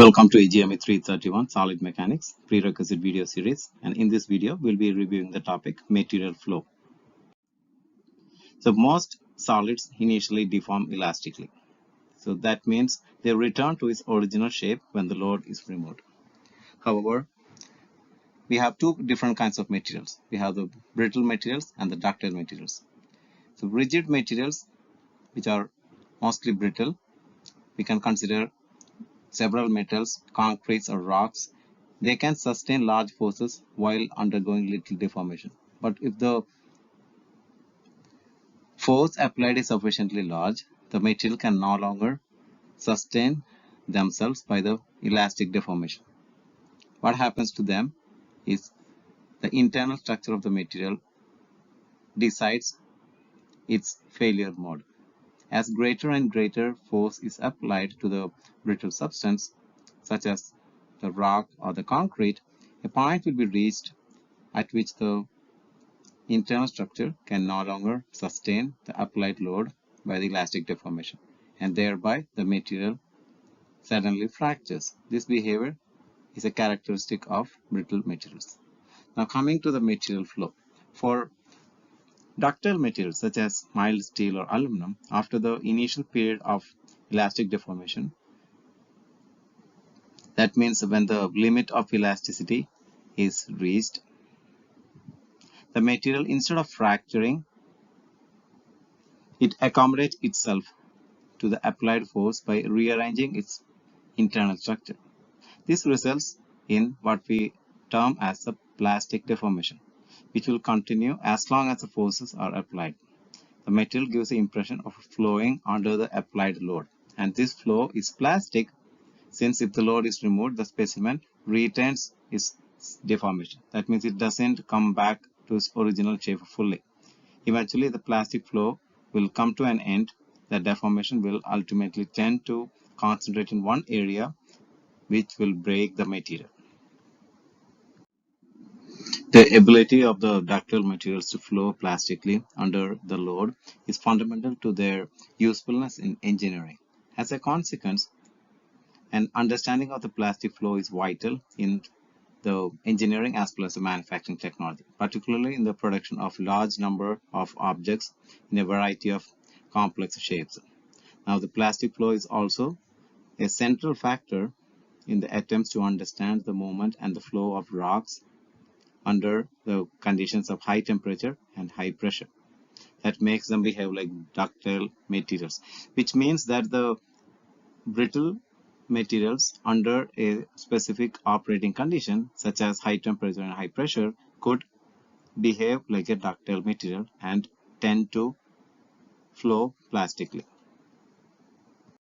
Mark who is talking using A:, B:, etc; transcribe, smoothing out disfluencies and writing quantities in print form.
A: Welcome to EGME-331 Solid Mechanics Prerequisite video series, and in this video we'll be reviewing the topic material flow. So most solids initially deform elastically. So that means they return to its original shape when the load is removed. However, we have two different kinds of materials. We have the brittle materials and the ductile materials. So rigid materials, which are mostly brittle, we can consider several metals, concretes or rocks. They can sustain large forces while undergoing little deformation. But if the force applied is sufficiently large, the material can no longer sustain themselves by the elastic deformation. What happens to them is the internal structure of the material decides its failure mode. As greater and greater force is applied to the brittle substance, such as the rock or the concrete, a point will be reached at which the internal structure can no longer sustain the applied load by the elastic deformation, and thereby the material suddenly fractures. This behavior is a characteristic of brittle materials. Now coming to the material flow. For ductile materials such as mild steel or aluminum, after the initial period of elastic deformation, that means when the limit of elasticity is reached, the material, instead of fracturing, it accommodates itself to the applied force by rearranging its internal structure. This results in what we term as a plastic deformation, which will continue as long as the forces are applied. The material gives the impression of flowing under the applied load, and this flow is plastic since if the load is removed, the specimen retains its deformation. That means it doesn't come back to its original shape fully. Eventually, the plastic flow will come to an end. The deformation will ultimately tend to concentrate in one area, which will break the material. The ability of the ductile materials to flow plastically under the load is fundamental to their usefulness in engineering. As a consequence, an understanding of the plastic flow is vital in the engineering as well as the manufacturing technology, particularly in the production of large number of objects in a variety of complex shapes. Now, the plastic flow is also a central factor in the attempts to understand the movement and the flow of rocks under the conditions of high temperature and high pressure. That makes them behave like ductile materials, which means that the brittle materials under a specific operating condition, such as high temperature and high pressure, could behave like a ductile material and tend to flow plastically.